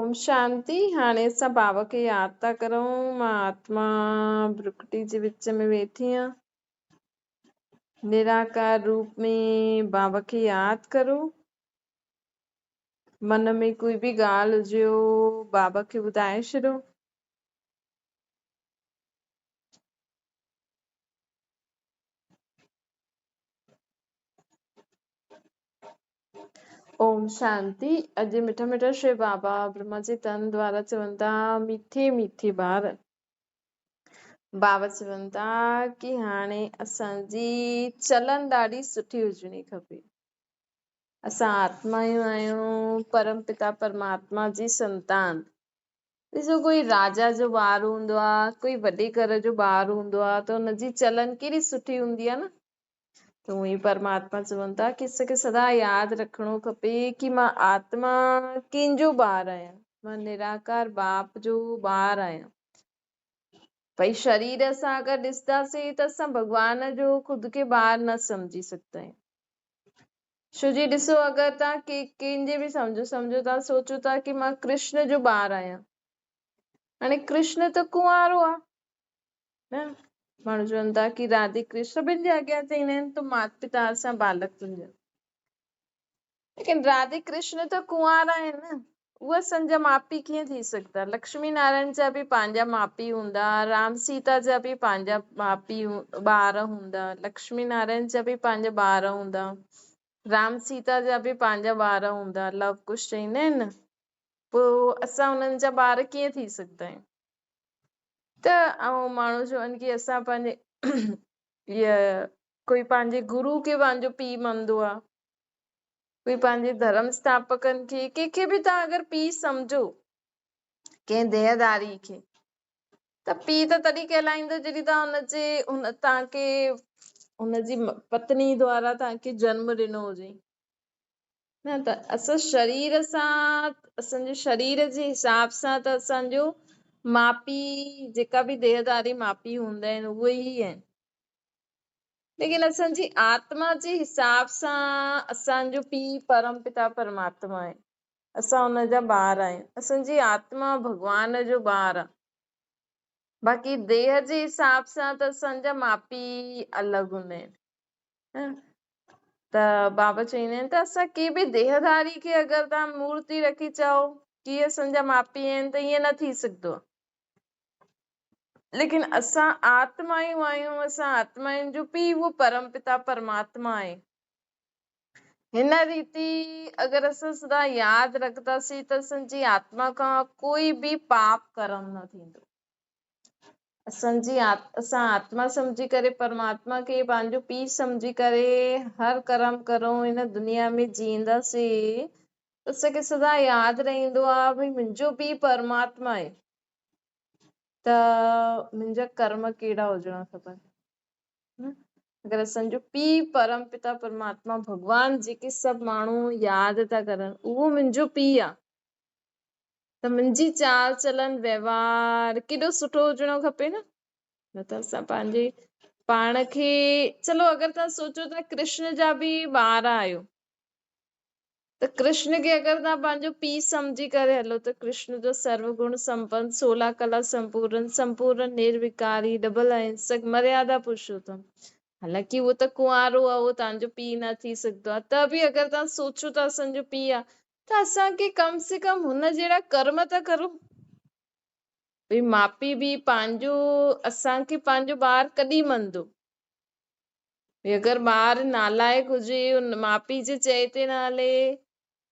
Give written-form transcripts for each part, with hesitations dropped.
ओम शांति। हाणे असां बाबा खे याद था करूं। मां आत्मा ब्रुकटी जे विच में वेठी आहियां। निराकार रूप में बाबा खे याद करो। मन में कोई भी ॻाल्हि हुजेव बाबा खे ॿुधाए छॾियो। ओम शांति। अॼु मिठा मिठा श्री बाबा ब्रह्मा जी तन द्वारा चवनि था, मीठे मीठे ॿार। बाबा चवनि था कि हाणे असांजी चलन ॾाढी सुठी हुजणी खपे। असां आत्मायूं आहियूं, परम पिता परमात्मा जी संतान। ॾिसो, कोई राजा जो ॿार हूंदो आहे, कोई वॾे घर जो ॿार हूंदो आहे, त हुनजी चलन केॾी सुठी हूंदी आहे न। त उहे परमात्मा चवनि था कि असांखे सदा यादि रखिणो खपे कि मां आत्मा कंहिंजो ॿार आहियां। मां निराकार बाप जो ॿार आहियां। भई शरीर सां अगरि ॾिसंदासीं त असां भॻवान जो ख़ुदि खे ॿार न सम्झी सघंदा आहियूं। छो जी ॾिसो, अगरि तव्हां कंहिंजे बि सम्झो था, सोचो था कि मां कृष्ण जो ॿार आहियां। हाणे कृष्ण त कुंवारो आहे न। माण्हू चवनि था कि राधे कृष्ण ॿिनि जे अॻियां चईंदा आहिनि तो माता पिता सां बालक तुंहिंजा। लेकिन राधे कृष्ण त कुंवारा आहिनि न। उहा असांजा माउ पीउ कीअं थी सघंदा? लक्ष्मी नारायण जा बि पंहिंजा माउ पीउ हूंदा, राम सीता जा बि पंहिंजा माउ पीउ ॿार हूंदा, लक्ष्मी नारायण जा बि पंहिंजा ॿार हूंदा, राम सीता जा बि पंहिंजा ॿार हूंदा। लव कुश चईंदा आहिनि न। पोइ असां उन्हनि जा ॿार कीअं थी सघंदा आहियूं? त माण्हू चवनि कि असां पंहिंजे कोई पंहिंजे गुरू खे पंहिंजो पीउ मञंदो आहे, कोई पंहिंजे धर्म स्थापकनि खे, कंहिंखे बि तव्हां अगरि पीउ सम्झो, कंहिं देहदारी खे, त पीउ त तॾहिं कहलाईंदो जॾहिं तव्हां तव्हांखे हुनजी पत्नी द्वारा तव्हांखे जन्म ॾिनो हुजे न। त असां शरीर सां, असांजे शरीर जे हिसाब सां त असांजो माउ पीउ, जेका बि देहदारी माउ पीउ हूंदा आहिनि, उहे ई आहिनि। लेकिन असांजी आत्मा जे हिसाब सां असांजो पीउ परम पिता परमात्मा आहे। असां हुनजा ॿार आहियूं। असांजी आत्मा भॻवान जो ॿार आहे। बाक़ी देह जे हिसाब सां त असांजा माउ पीउ अलॻि हूंदा आहिनि। त बाबा चईंदा आहिनि त असां कंहिं बि देहधारी खे अगरि तव्हां मूर्ति रखी चओ कि असांजा माउ पीउ आहिनि, त ईअं न थी सघंदो। लेकिन असां आत्मायूं आहियूं, असां आत्माउनि जो पीउ उहो परम पिता परमात्मा आहे। हिन रीति अगरि असां सदा यादि रखंदासीं त असांजी आत्मा खां कोई बि पाप कर्म न थींदो। असां आत्मा सम्झी करे, परमात्मा खे पंहिंजो पीउ सम्झी करे हर कर्म करूं, हिन दुनिया में जींदासीं, त असांखे सदा यादि रहंदो आहे भई मुंहिंजो पीउ परमात्मा आहे, त मुंहिंजा कर्म कहिड़ा हुजणा खपनि। अगरि असांजो पीउ परम पिता परमात्मा भॻवान, जेके सभु माण्हू यादि था करनि, उहो मुंहिंजो पीउ आहे, त मुंहिंजी चाल चलन व्यवहार केॾो सुठो हुजणो खपे न। न त असां पंहिंजे पाण खे, चलो अगरि तव्हां सोचो था कृष्ण जा बि ॿार आहियो, त कृष्ण खे अगरि तव्हां पंहिंजो पीउ सम्झी करे हलो, त कृष्ण जो सर्वगुण संपन्न, 16 कला संपूर्ण निर्विकारी, डबल अहिंसक, मर्यादा पुरुषोत्तम। हालांकि उहो त कुंवारो आहे, उहो तव्हांजो पीउ न थी सघंदो आहे। त बि अगरि तव्हां सोचो था असांजो पीउ आहे, त असांखे कम से कम हुन जहिड़ा कर्म त करो। भई माउ पीउ बि पंहिंजो, असांखे पंहिंजो ॿार कॾहिं मञंदो? अगरि ॿार नालायक हुजे, माउ पीउ जे चए ते न हले,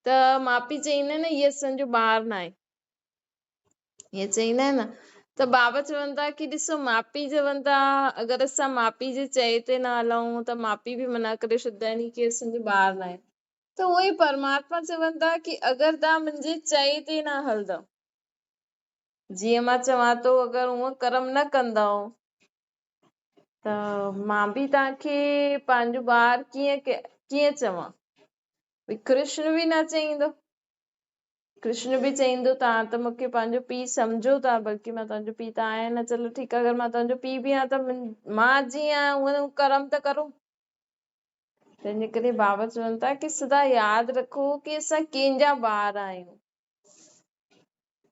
त माउ पीउ चईंदा आहिनि न हीअ असांजो ॿार न आहे, हीअं चईंदा आहिनि न। त बाबा चवनि था कि ॾिसो, माउ पीउ चवनि था अगरि असां माउ पीउ जे चए ते न हलूं, त माउ पीउ बि मना करे छॾींदा आहिनि कि असांजो ॿार न आहे। त उहो ई परमात्मा चवनि था कि अगरि तव्हां मुंहिंजे चए ते न हलंदव, जीअं मां चवां थो, अगरि उहो कर्म न कंदव, त मां बि तव्हांखे पंहिंजो ॿार कीअं चवां? कृष्ण बि न चईंदो। कृष्ण बि चईंदो तव्हां त मूंखे पंहिंजो पीउ सम्झो था, बल्कि मां तव्हांजो पीउ त आहियां न। चलो ठीकु आहे, अगरि मां तव्हांजो पीउ बि आहियां, त मां जीअं आहियां उहो कर्म त करो। तंहिंजे करे बाबा चवनि था कि सदा यादि रखो कि असां कंहिंजा ॿार आहियूं।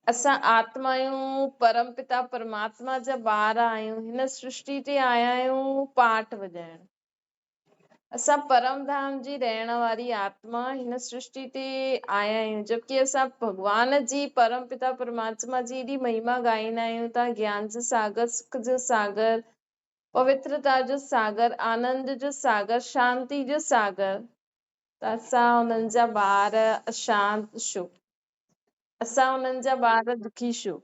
असां आत्मा आहियूं, परम पिता परमात्मा जा ॿार आहियूं, हिन सृष्टि ते आया आहियूं पाठ वॼाइण। असां परम धाम जी रहण वारी आत्मा हिन सृष्टि ते आया आहियूं, जबकि असां भगवान जी परम पिता परमात्मा जी एॾी महिमा ॻाईंदा आहियूं था, ज्ञान जो सागर, सुख जो सागर, पवित्रता जो सागर, आनंद जो सागर, शांति जो सागर। त असां उन्हनि जा ॿार अशांत छो? असां उन्हनि जा ॿार दुखी छो?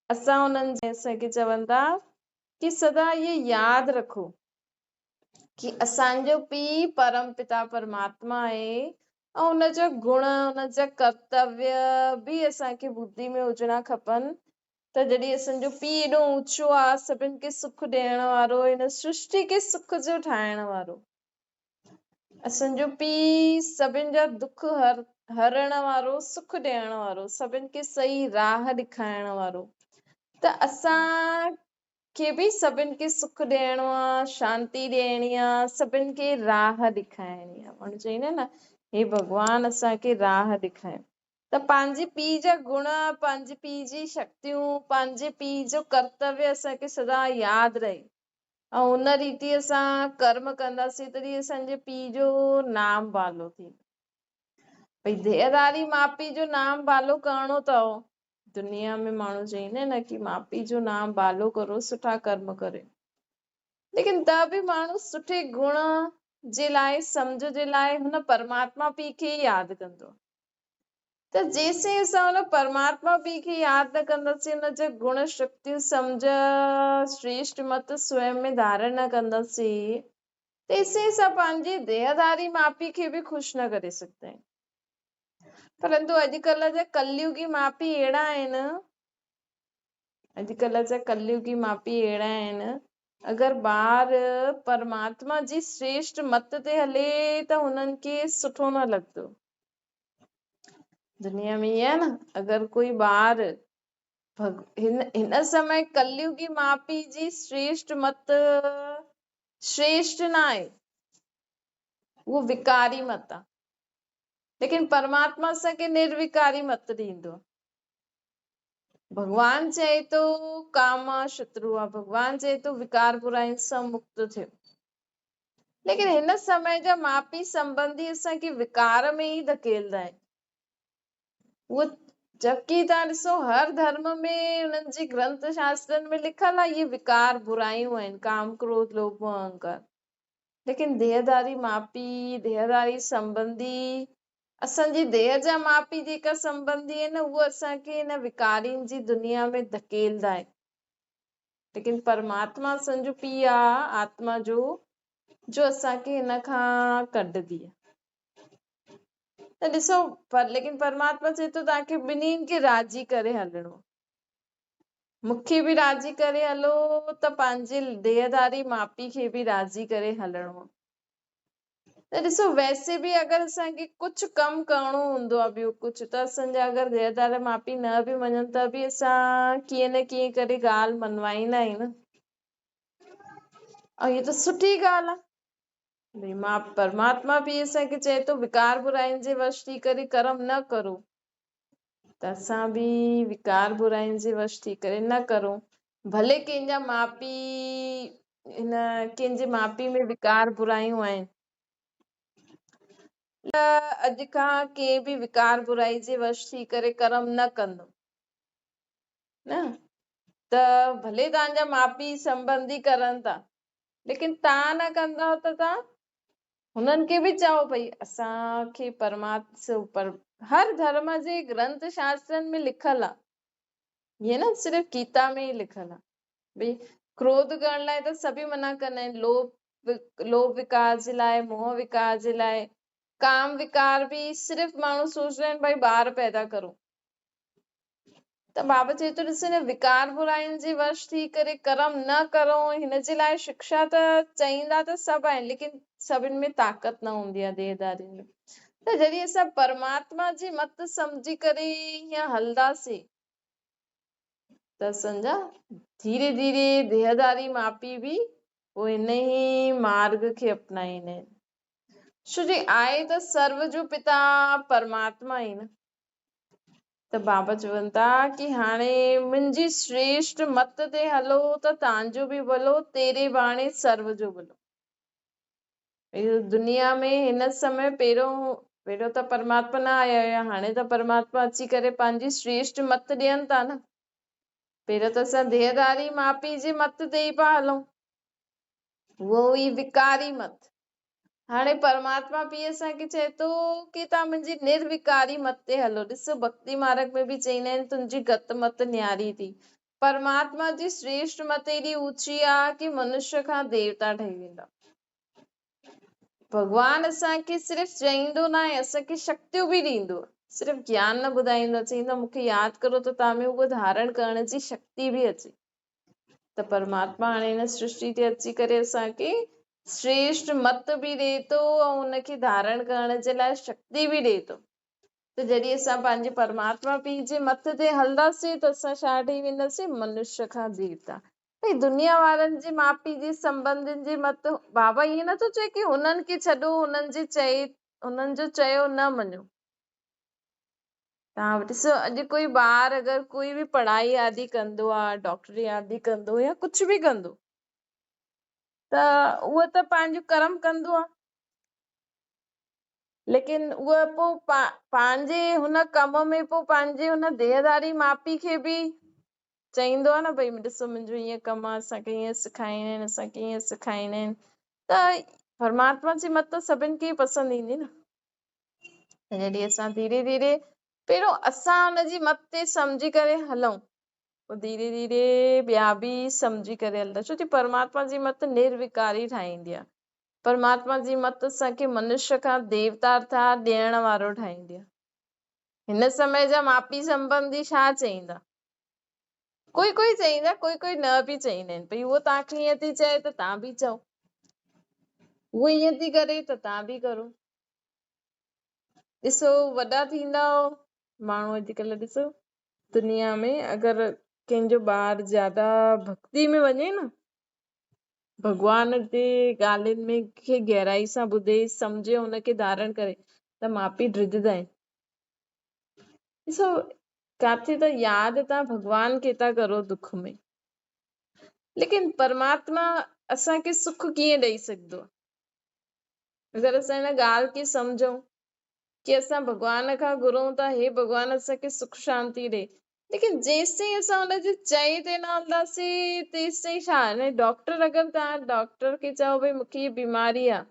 असां उन्हनि जे असांखे चवनि था कि सदा ये यादि रखो कि असांजो पीउ परम पिता परमात्मा आहे ऐं हुनजा गुण, हुनजा कर्तव्य बि असांखे बुद्धि में हुजणा खपनि। त जॾहिं असांजो पीउ एॾो ऊंचो आहे, सभिनि खे सुख ॾियण वारो, हिन सृष्टि खे सुख जो ठाहिण वारो, असांजो पीउ सभिनि जा दुख हरण वारो, सुख ॾियण वारो, सभिनि खे सही राह ॾेखारण वारो, त असांखे बि सभिनि खे सुख ॾियणो आहे, शांती ॾियणी आहे, सभिनि खे राह ॾेखारणी आहे। माण्हू चवंदा आहिनि न, हे भॻवान असांखे राह ॾेखारे। त पंहिंजे पीउ जा गुण, पंहिंजे पीउ जी शक्तियूं, पंहिंजे पीउ जो कर्तव्य असांखे सदा यादि रहे ऐं हुन रीति असां कर्म कंदासीं, तॾहिं असांजे पीउ जो नाम बालो थींदो। भई देहदारी माउ पीउ जो नाम बालो करणो अथव, दुनिया में माण्हू चवंदा आहिनि न कि माउ पीउ जो नाम बालो करो, सुठा कर्म करे, लेकिन त बि माण्हू सुठे गुण जे लाइ, सम्झ जे लाइ हुन परमात्मा पीउ खे ई यादि कंदो। त जेसिताईं असां हुन परमात्मा पीउ खे यादि न कंदासीं, हुनजे गुण, शक्तियूं, सम्झ, श्रेष्ठ मत स्वयं में धारण न कंदासीं, तेसिताईं असां पंहिंजी देहदारी माउ पीउ खे बि ख़ुशि न करे सघंदा आहियूं। परंतु अॼुकल्ह जा कलयुगी माउ पीउ अहिड़ा आहिनि, अॼुकल्ह जा कलयुगी माउ पीउ अहिड़ा आहिनि, अगरि ॿार परमात्मा जी श्रेष्ठ मत ते हले त हुननि खे सुठो न लॻंदो। दुनिया में ईअं आहे न, अगरि कोई ॿार हिन समय कलयुगी माउ पीउ जी श्रेष्ठ मत श्रेष्ठ न आहे, उहो विकारी मत आहे, लेकिन परमात्मा असांखे निर्विकारी मत ॾींदो। भगवान चए तो काम शत्रु आहे, भगवान चए तो विकार बुराइनि सां मुक्त थियो, लेकिन हिन समय जा माउ पीउ संबंधी असांखे विकार में ई धकेलंदा आहिनि। उहो जबकि तव्हां ॾिसो हर धर्म में उन्हनि जे ग्रंथ शास्त्रनि में लिखल आहे इहे विकार बुराइयूं आहिनि, काम क्रोध लोभ अहंकार, लेकिन देहदारी माउ पीउ, देहदारी संबंधी, असांजी देह जा माउ पीउ जेका संबंधी आहिनि, उहे असांखे हिन विकारियुनि जी दुनिया में धकेलंदा आहिनि, लेकिन परमात्मा असांजो पीउ आहे आत्मा जो असांखे हिन खां कढंदी आहे। त ॾिसो, लेकिन परमात्मा चए थो तव्हांखे ॿिन्हिनि खे राज़ी करे हलणो, मूंखे बि राज़ी करे हलो त पंहिंजे देहदारी माउ पीउ खे बि राज़ी करे हलणो। त ॾिसो, वैसे बि अगरि असांखे कुझु कमु करणो हूंदो आहे, ॿियो कुझु, त असांजा अगरि देहदार माउ पीउ न बि मञनि त बि असां कीअं न कीअं करे ॻाल्हि मनवाईंदा आहियूं न, ऐं हीअ त सुठी ॻाल्हि आहे। भई मां परमात्मा बि असांखे चए थो विकार बुराइनि जे वश थी करे कर्म न करो, त असां बि विकार बुराइनि जे वश थी करे न करूं। भले कंहिंजा माउ पीउ कंहिंजे माउ पीउ में विकार बुराइयूं आहिनि, त अॼु खां कंहिं बि विकार बुराई जे वश थी करे कर्म न कंदो न, त भले तव्हांजा माउ पीउ संबंधी करनि था, लेकिन तव्हां न कंदव त तव्हां हुननि खे बि चओ भई असांखे हर धर्म जे ग्रंथ शास्त्रनि में लिखल आहे, हीअं न सिर्फ़ु गीता में ई लिखल आहे। भई क्रोध करण लाइ त सभी मना कंदा आहिनि, लोभ विकार जे लाइ, मोह विकार जे लाइ, काम विकार बि सिर्फ़ु माण्हू सोचदा आहिनि भई ॿार पैदा करो, त बाबा चए थो ॾिस, हिन विकार बुराइनि जे वश थी करे कर्म न करो, हिन जे लाइ शिक्षा त चईंदा त सभु आहिनि, लेकिन सभिनि में ताक़त न हूंदी आहे देहदारी में। त जॾहिं असां परमात्मा जी मत सम्झी करे हीअं हलंदासीं त असांजा धीरे धीरे देहदारी माउ पीउ बि पोइ हिन ई मार्ग खे अपनाईंदा आहिनि, छो जे आहे त सर्व जो पिता परमात्मा ई न, त बाबा चवनि था की हाणे मुंहिंजी श्रेष्ठ मत ते हलो त तव्हांजो बि भलो, तेरे बाणे सर्व जो भलो। दुनिया में हिन समय पहिरियों त परमात्मा न आया हुया, हाणे त परमात्मा अची करे पंहिंजी श्रेष्ठ मत ॾियनि था न। पहिरियों त असां देहदारी माउ पीउ जे मत ते ई पिया हलूं, उहो हुई विकारी मत। हाणे परमात्मा पीउ असांखे चए थो की तव्हां मुंहिंजी निर्विकारी मत ते हलो। ॾिसो भक्ति मार्ग में बि चईंदा आहिनि तुंहिंजी गत मत न्यारी थी। परमात्मा जी श्रेष्ठ मत एॾी ऊची आहे की मनुष्य खां देवता ठही वेंदा। भगवान असांखे सिर्फ़ु चईंदो न आहे, असांखे शक्तियूं बि ॾींदो। सिर्फ़ु ज्ञान न ॿुधाईंदो, चईंदो मूंखे यादि करो त तव्हां में उहो धारण करण जी शक्ति बि अचे। त परमात्मा हाणे हिन सृष्टि ते अची करे असांखे श्रेष्ठ मत बि ॾे थो ऐं उनखे धारण करण जे लाइ शक्ति बि ॾे थो। त जॾहिं असां पंहिंजे परमात्मा पीउ जे मत ते हलंदासीं त असां छा ठही वेंदासीं? मनुष्य खां देवता। भई दुनिया वारनि जे माउ पीउ जे संबंधियुनि जे मत बाबा ईअं नथो चए की हुननि खे छॾो, हुननि जो चयो न मञो। तव्हां ॾिसो अॼु कोई ॿार अगरि कोई बि पढ़ाई आदि कंदो आहे, डॉक्टरी आदि कंदो या कुझु बि कंदो, त उहो त पंहिंजो कर्म कंदो आहे। लेकिन उहो पोइ पंहिंजे हुन कम में पोइ पंहिंजे हुन देहदारी माउ पीउ खे बि चईंदो आहे न, भई ॾिसो मुंहिंजो ईअं कमु आहे, असांखे ईअं सेखारींदा आहिनि, असांखे ईअं सेखारींदा आहिनि। त परमात्मा जी मत सभिनि खे पसंदि ईंदी न। जॾहिं असां धीरे धीरे पहिरियों असां हुनजी मत ते सम्झी करे हलूं, पोइ धीरे धीरे ॿिया बि सम्झी करे हलंदा। छो कि परमात्मा जी मत निर्विकारी ठाहींदी आहे। परमात्मा जी मत असांखे मनुष्य खां देवता अर्थात ॾियण वारो ठाहींदी आहे। हिन समय जा माउ पीउ संबंधी छा चईंदा? कोई कोई चईंदा, कोई कोई न बि चईंदा आहिनि। भई उहो तव्हांखे ईअं थी चए त तव्हां बि चओ, उहो ईअं थी करे त तव्हां बि करो। ॾिसो वॾा थींदा माण्हू अॼुकल्ह, ॾिसो दुनिया में अगरि कंहिंजो ॿार ज्यादा भक्ति में वञे न, भगवान जे ॻाल्हियुनि में खे गहराई सां ॿुधे सम्झे हुनखे धारण करे, त माउ पीउ ड्रिजदा आहिनि। ॾिसो काथे त यादि तव्हां भगवान खे था करो दुख में, लेकिन परमात्मा असांखे सुख कीअं ॾेई सघंदो? अगरि असां हिन ॻाल्हि खे सम्झूं कि असां भगवान खां घुरूं था, हे भगवान असांखे सुख शांति ॾे, लेकिन जेसि ताईं असां हुनजे चए ते न हलंदासीं तेसि ताईं छा? डॉक्टर अगरि तव्हां डॉक्टर खे चओ भई मूंखे हीअ बीमारी आहे,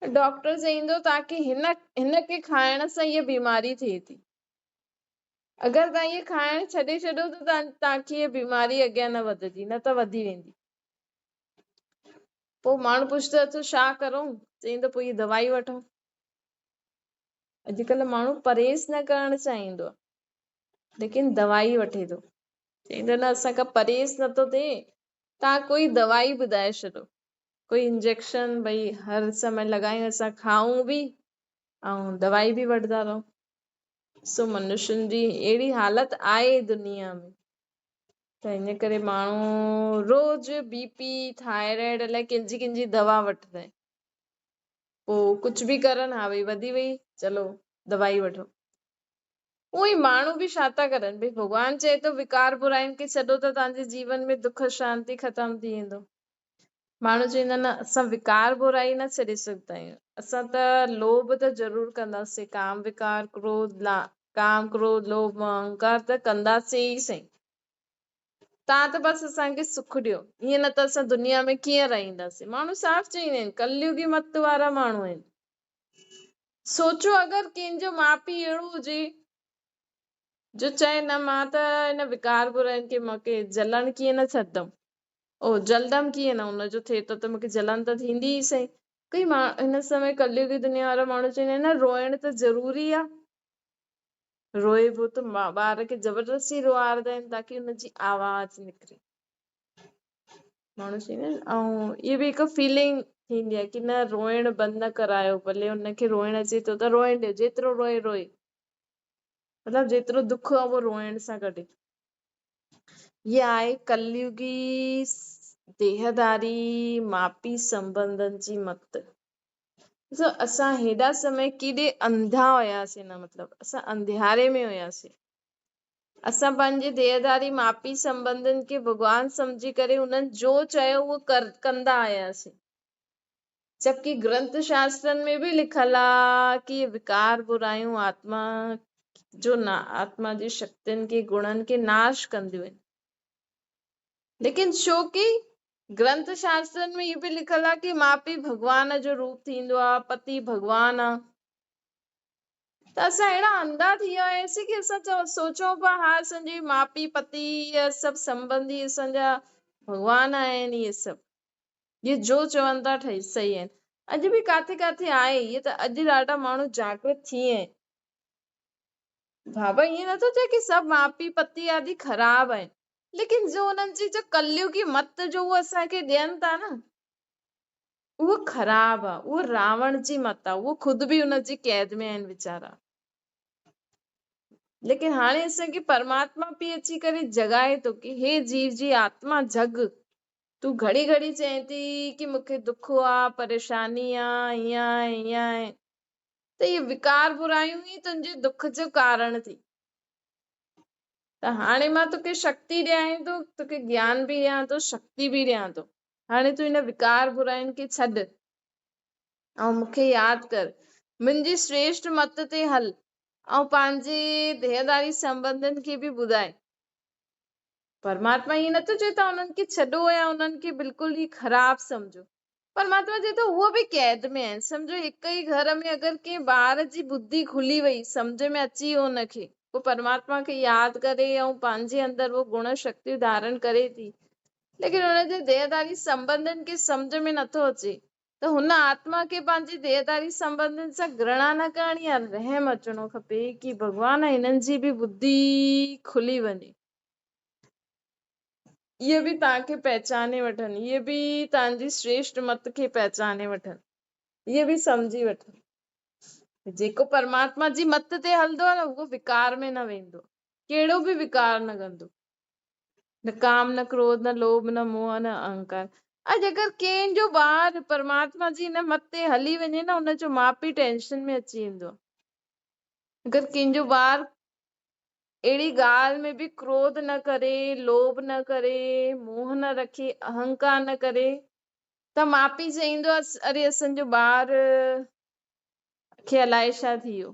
डॉक्टर चईंदो तव्हांखे हिनखे खाइण सां हीअ बीमारी थिए थी। अगरि तव्हां इहे खाइण छॾे छॾो त तव्हांखे हीअ बीमारी अॻियां न वधंदी, न त वधी वेंदी। पोइ माण्हू पुछंदो अचो छा करूं? चईंदो पोइ हीअ दवाई वठो। अॼुकल्ह माण्हू परहेज़ न करणु चाहींदो आहे, लेकिन दवाई वठे थो। चईंदो न असांखां परहेज़ नथो थिए, तव्हां कोई दवाई ॿुधाए छॾो, कोई इंजेक्शन भई हर समय लॻायूं, असां खाऊं बि ऐं दवाई बि वठंदा रहो। सो मनुष्यनि जी अहिड़ी हालत आहे दुनिया में, त हिन करे माण्हू रोज़ बीपी थायराइड अलाए कंहिंजी कंहिंजी दवा वठंदा आहिनि। पोइ कुझु बि करनि, हा भई वधी वई, चलो दवाई वठो। उहो ई माण्हू बि छा था करनि? भई भॻवान चए थो विकार बुराइनि खे छॾो त तव्हांजे जीवन में दुख शांति ख़तम थी वेंदो। माण्हू चवंदा न असां विकार बुराई न छॾे सघंदा आहियूं, असां त लोभ त ज़रूरु कंदासीं, काम विकार काम क्रोध लोभ अहंकार त कंदासीं ई सही। तव्हां त बसि असांखे सुख ॾियो, ईअं न त असां दुनिया में कीअं रहंदासीं। माण्हू साफ़ चईंदा आहिनि, कलयुगी मत वारा माण्हू आहिनि। सोचो अगरि कंहिंजो माउ पीउ अहिड़ो हुजे जो चए न मां त हिन विकार बुराइनि खे मूंखे जलन कीअं न छॾंदमि, जलदम कीअं न, हुनजो थिए थो त मूंखे जलन त थींदी ई सही। कई हिन समय कलयुगी दुनिया वारा माण्हू चवंदा आहिनि न रोइण त ज़रूरी आहे, रोए पियो त ॿार खे ज़बरदस्ती रुआरदा आहिनि ताकी हुनजी आवाज़ निकिरे। माण्हू चवंदा आहिनि, ऐं इहा बि हिकु फीलिंग थींदी आहे की न रोइण बंदि न करायो, भले हुनखे रोइण अचे थो त रोइण ॾियो, जेतिरो रोए रोए, मतिलबु जेतिरो दुख आहे उहो रोइण सां कढे। इहा आहे कलयुगी देहदारी माउ पीउ संबंधनि जी मत। ॾिसो असां हेॾा समय केॾे अंधा हुयासीं, न मतलब असां अंधियारे में हुयासीं। असां पंहिंजे देहदारी मापी संबंधन खे भगवान समझी करे उन्हनि जो चयो उहो कंदा आयासीं। जबकि ग्रंथ शास्त्रनि में भी लिखल आ कि ये विकार बुरायूं आत्मा जो ना आत्मा जी शक्तियुनि के गुणनि के नाश कंदियूं आहिनि। लेकिन छो कि ग्रंथ शास्त्रनि में इहो बि लिखल आहे कि माउ पीउ भॻवान जो रूप थींदो आहे, पति भॻवान आहे। त असां अहिड़ा अंधा थी विया हुयासीं कि असां सोचूं पिया हा असांजी माउ पीउ पति इहे सभु संबंधी असांजा भॻवान आहिनि। इहे सभु इहे जो चवनि था सही आहिनि। अॼु बि काथे काथे आहे इहे, त अॼु ॾाढा माण्हू जागृत थी विया आहिनि। बाबा ईअं नथो चए कि सभु माउ पीउ पति आदि ख़राब आहिनि, लेकिन जो उन्हनि जी जो कलयुगी मत जो उहो असांखे ॾियनि था न, उहो ख़राब आहे। उहो रावण जी मत आहे। उहो खुद बि उनजी कैद में आहिनि वीचारा। लेकिन हाणे असांखे परमात्मा पई अची करे जगाए थो कि हे जीव जी आत्मा जग। तूं घड़ी घड़ी चए थी कि मूंखे दुख आहे, परेशानी आहे, हीअं आहे हीअं आहे, त इहे विकार बुरायूं ई तुंहिंजे दुख जो कारण थी। त हाणे मां तोखे शक्ति ॾियां थो, तोखे ज्ञान बि ॾियां थो, शक्ति बि ॾियां थो। हाणे तूं हिन विकार बुरायुनि खे छॾ ऐं मूंखे यादि कर, मुंहिंजी श्रेष्ठ मत ते हल ऐं पंहिंजे देहदारी संबंधन खे बि ॿुधाए। परमात्मा ईअं नथो चए त उन्हनि खे छॾो या उन्हनि खे बिल्कुलु ई ख़राब सम्झो। परमात्मा चए थो उहो बि कैद में आहिनि। सम्झो हिक ई घर में अगरि कंहिं ॿार जी बुद्धि खुली वई, सम्झ में अची वियो हुनखे, वो परमात्मा खे यादि करे ऐं पंहिंजे अंदरि वो गुण शक्ति धारण करे थी, लेकिन हुनजे देहदारी संबंधन खे सम्झ में नथो अचे, त हुन आत्मा खे पंहिंजी देहदारी संबंधन सां घृणा न करणी आहे। रहम अचणो खपे कि भॻवान हिननि जी बि बुद्धि खुली वञे, इहे बि तव्हांखे पहचाने वठनि, इहे बि तव्हांजी श्रेष्ठ मत खे पहचाने वठनि, इहे बि सम्झी वठनि। जेको परमात्मा जी मत ते हलंदो आहे न, उहो विकार में न वेंदो, कहिड़ो बि विकार न कंदो। न काम, न क्रोध, न लोभ, न मोह, न अहंकार। अॼु अगरि कंहिंजो ॿार परमात्मा जी हिन मत ते हली वञे न, हुनजो माउ पीउ टेंशन में अची वेंदो। अगरि कंहिंजो ॿार अहिड़ी ॻाल्हि में बि क्रोध न करे, लोभ न करे, मोह न रखे, अहंकार न करे, त माउ पीउ चईंदो आहे अरे असांजो ॿार खे अलाए छा थी वियो।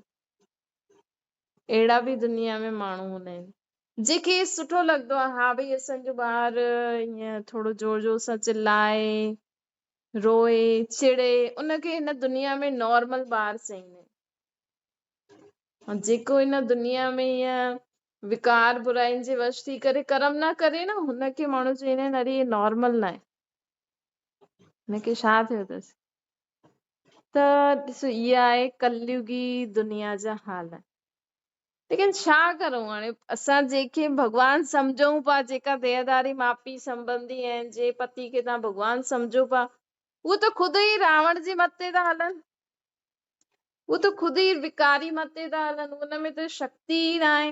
अहिड़ा बि दुनिया में माण्हू हूंदा आहिनि जेके सुठो लॻंदो आहे, हा भई असांजो ॿार ईअं थोरो जोर जोर सां चिल्लाए, रोए, चिड़े, उनखे हिन दुनिया में नॉर्मल ॿार चईंदा आहिनि। जेको हिन दुनिया में ईअं विकार बुराइनि जे वश थी करे कर्म न करे न, हुनखे माण्हू चवंदा आहिनि अरे नॉर्मल न आहे, हिनखे छा थियो अथसि। त ॾिसो इहा आहे कलयुगी दुनिया जा हाल। लेकिन छा करूं हाणे, असां जेके भॻवान सम्झूं पिया, जेका देहदारी माउ पीउ संबंधी आहिनि, जे पति खे तव्हां भॻवान सम्झो पिया, उहो त ख़ुदि ई रावण जी मत ते था हलनि, उहो त ख़ुदि ई विकारी मत ते था हलनि। उन में त शक्ति ई न आहे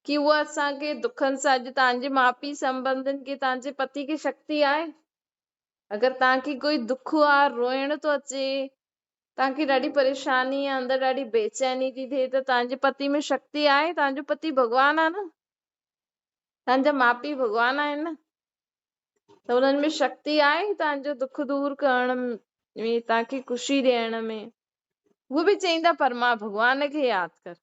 कि उहा असांखे दुखनि सां, अॼु तव्हांजे माउ पीउ संबंधनि खे, तव्हांजे पति खे शक्ति आहे। अगरि तव्हांखे कोई दुख आहे, रोइण थो अचे, तव्हांखे ॾाढी परेशानी आहे, अंदरि ॾाढी बेचैनी थी थिए, त तव्हांजे पति में शक्ति आहे। तव्हांजो पति भॻवान आहे न, तव्हांजा माउ पीउ भॻवान आहिनि न, त उन्हनि में शक्ति आहे तव्हांजो दुख दूर करण में, तव्हांखे ख़ुशी ॾियण में। उहे बि चईंदा परमा भॻवान खे यादि कर।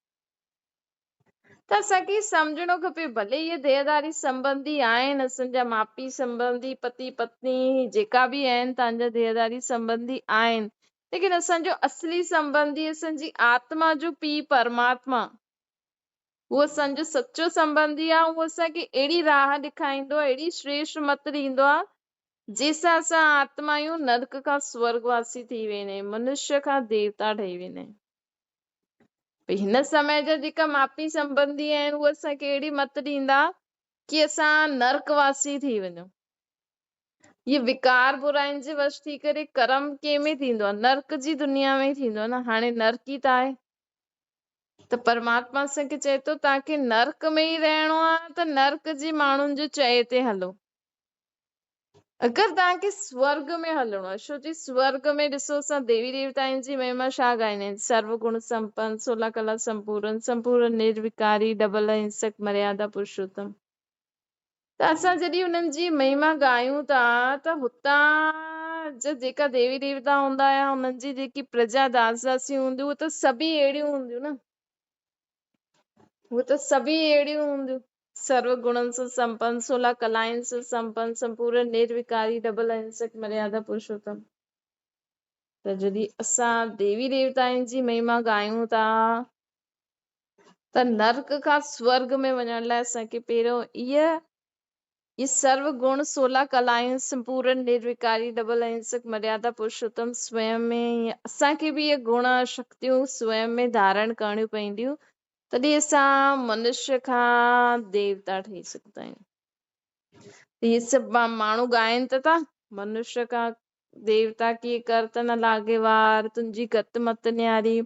त असांखे सम्झणो खपे, भले इहे देहदारी संबंधी आहिनि, असांजा माउ पीउ संबंधी, पति पत्नी जेका बि आहिनि तव्हांजा देहदारी संबंधी आहिनि, लेकिन असांजो असली संबंधी, असांजी आत्मा जो पीउ परमात्मा, उहो असांजो सचो संबंधी आहे। उहो असांखे अहिड़ी राह ॾेखारींदो आहे, अहिड़ी श्रेष्ठ मत ॾींदो आहे, जंहिंसां असां आत्मायूं नर्क खां स्वर्गवासी थी वेंदा आहियूं, मनुष्य खां देवता ठही वेंदा आहियूं। हिन समय जा जेका माउ पीउ संबंधी आहिनि, उहे असांखे अहिड़ी मत ॾींदा कि असां नर्कवासी थी वञूं। ये विकार बुराइनि जे वश थी करे कर्म कंहिंमें थींदो आहे? नर्क जी दुनिया में थींदो आहे न। हाणे नर्क ई त आहे, त परमात्मा असांखे चए थो तव्हांखे नर्क में ई रहणो आहे, त नर्क जे माण्हुनि जो चए ते हलो। अगर तव्हांखे स्वर्ग में हलणो आहे, छो जी स्वर्ग में ॾिसो असां देवी देवताउनि जी महिमा छा ॻाईंदा आहिनि, सर्व गुण संपन्न, 16 कला संपूर्ण, संपूर्ण निर्विकारी, डबल अहिंसक, मर्यादा पुरुषोत्तम। त असां जॾहिं उन्हनि जी महिमा ॻायूं था त हुतां जा जेका देवी देवता हूंदा या हुननि जी जेकी प्रजा दास दासी हूंदियूं उहे त सभी अहिड़ियूं हूंदियूं न, वो तो सभी अहिड़ियूं हूंदियूं। सर्व गुणनि सां संपन्न, 16 कलाउनि सां संपन्न, संपूर्ण निर्विकारी, डबल अहिंसक, मर्यादा पुरुषोत्तम। त जॾहिं असां देवी देवताउनि जी महिमा ॻायूं था त नर्क खां स्वर्ग में वञण लाइ असांखे पहिरियों ये सर्व गुण, 16 कलाएं, संपूर्ण निर्विकारी, डबल अहिंसक, मर्यादा पुरुषोत्तम स्वयं में असांखे बि ये गुण शक्तियूं स्वयं में धारण करणियूं पवंदियूं, तॾहिं असां मनुष्य खां देवता ठही सघंदा आहियूं। ये सभु माण्हू ॻाइनि त था, मनुष्य का देवता की कर त न लागे वार, तुंहिंजी गत मत न्यारी।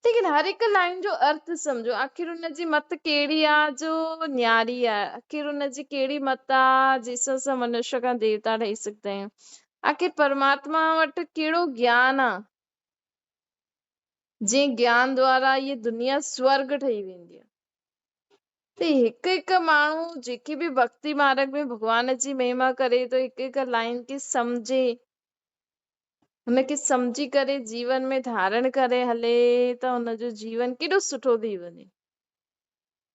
लेकिन हर एक लाइन जो अर्थ समझो, आखिर उनजी मत कहिड़ी आहे जो न्यारी आहे, आखिर उनजी कहिड़ी मत आहे जंहिंसां असां मनुष्य खां देवता ठही सघंदा आहियूं, आखिर परमात्मा वटि कहिड़ो ज्ञान आहे जंहिं ज्ञान द्वारा ये दुनिया स्वर्ग ठही वेंदी आहे। त हिकु हिकु माण्हू जेकी बि भक्ति मार्ग में भॻवान जी महिमा करे तो हिकु हिकु लाइन खे सम्झे, हुनखे सम्झी करे जीवन में धारण करे हले त हुनजो जीवन केॾो सुठो थी वञे।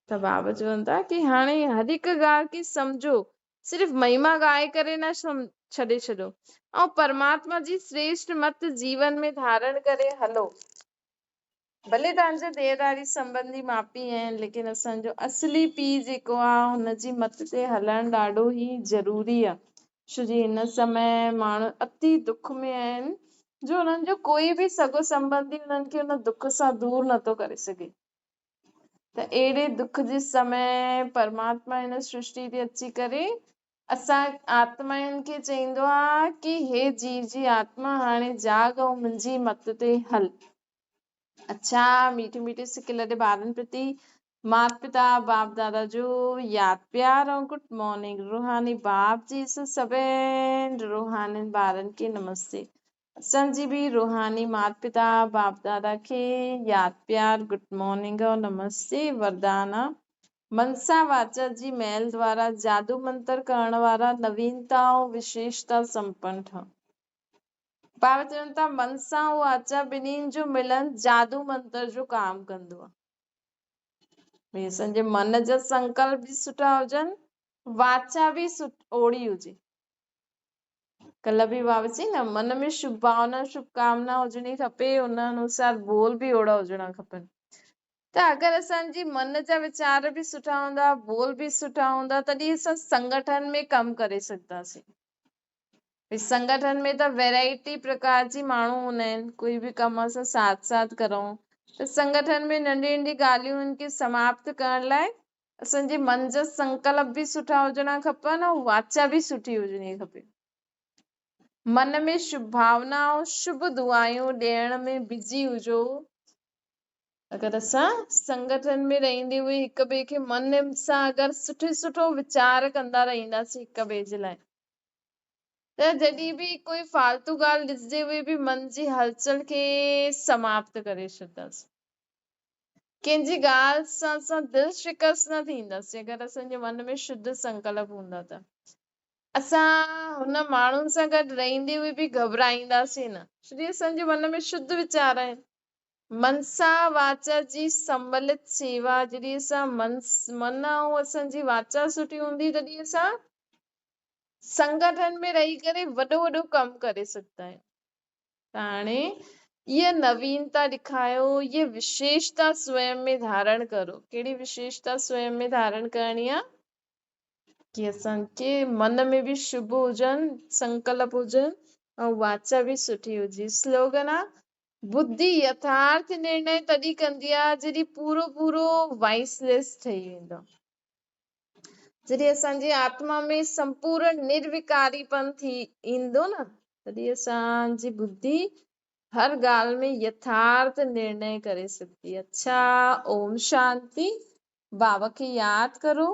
त बाबा चवनि था कि हाणे हर हिकु ॻाल्हि खे सम्झो, सिर्फ़ महिमा ॻाए करे न छॾे छॾो, ऐं परमात्मा जी श्रेष्ठ मत जीवन में धारण करे हलो। भले तव्हांजा देहदारी संबंधी माउ पीउ आहिनि, लेकिन असांजो असली पीउ जेको आहे हुनजी मत ते हलणु ॾाढो ई ज़रूरी आहे। छो जी हिन समय माण्हू अति दुख में आहिनि, जो हुननि जो कोई बि सॻो संबंधी हुननि खे हुन दुख सां दूर नथो करे सघे। त अहिड़े दुख जे समय परमात्मा हिन सृष्टि ते अची करे असां आत्माउनि खे चईंदो आहे कि हे जीव जी आत्मा हाणे जाग ऐं मुंहिंजी मत ते हल। अच्छा, मीठे मीठे सिके लॾे ॿारनि प्रति माता पिता बाप दादा जो याद प्यार ऐं गुड मॉर्निंग। रूहानी बाप जी सभिनि रूहानी ॿारनि खे नमस्ते। असांजी बि रूहानी माता पिता बाप दादा खे याद प्यार गुड मॉर्निंग और नमस्ते। वरदान मनसा वाचा जी महल द्वारा जादू मंत्र करण वारा नवीनता ऐं विशेषता संपन्न ठहनि। बाबा चवनि था मनसा ऐं वाचा ॿिन्हिनि जो मिलन जादू मंत्र जो काम कंदो आहे। असांजे मन जा संकल्प बि सुठा हुजनि, वाचा बि ओड़ी हुजे। कल्ह बि बाबा चई न, मन में शुभ भावना शुभकामना हुजणी खपे, उन अनुसार बोल बि ओड़ा हुजणा खपनि। त अगरि असांजी मन जा वीचार बि सुठा हूंदा, बोल बि सुठा हूंदा, तॾहिं असां संगठन में कमु करे सघंदासीं। संगठन में त वैरायटी प्रकार जी माण्हू हूंदा आहिनि, कोई बि कम असां साथ साथ करूं त संगठन में नंढी नंढी ॻाल्हियुनि खे समाप्त करण लाइ असांजे मन जा संकल्प बि सुठा हुजणा खपनि ऐं वाचा बि सुठी हुजणी खपे। मन में शुभ भावना ऐं शुभ दुआयूं ॾियण में बिजी हुजो। अगरि असां संगठन में रहंदे हुए हिक ॿिए खे मन सां अगरि सुठो सुठो वीचार कंदा रहंदासीं हिक ॿिए जे लाइ, त जॾहिं बि कोई फालतू ॻाल्हि ॾिसदे हुए बि मन जी हलचल खे समाप्त करे छॾंदासीं। कंहिंजी ॻाल्हि सां असां दिलि शिकस्त न थींदासीं अगरि असांजे मन में शुद्ध संकल्प हूंदा त। असां हुन माण्हुनि सां गॾु रहंदे हुए बि घबराईंदासीं न, छोकी असांजे मन में शुद्ध वीचार आहिनि। मनसा वाचा जी सम्मिलित सेवा, जॾहिं असां मन ऐं असांजी वाचा सुठी हूंदी तॾहिं असां संगठन में रही करे वॾो वॾो कमु करे सघंदा आहियूं। त हाणे ये नवीनता ॾेखारियो, ये विशेषता स्वयं में धारण करो। कहिड़ी विशेषता स्वयं में धारण करणी आहे कि असांजे मन में बि शुभ हुजनि, संकल्प हुजनि ऐं वाचा बि सुठी हुजे। स्लोगन आहे बुद्धि यथार्थ निर्णय तॾहिं कंदी आहे जॾहिं पूरो पूरो वाइसलेस ठही वेंदो। जॾहिं असांजी आत्मा में संपूर्ण निर्विकारीपन थी ईंदो न, तॾहिं असांजी बुद्धि हर ॻाल्हि में यथार्थ निर्णय करे सघंदी। अच्छा, ओम शांति। बाबा खे यादि करो,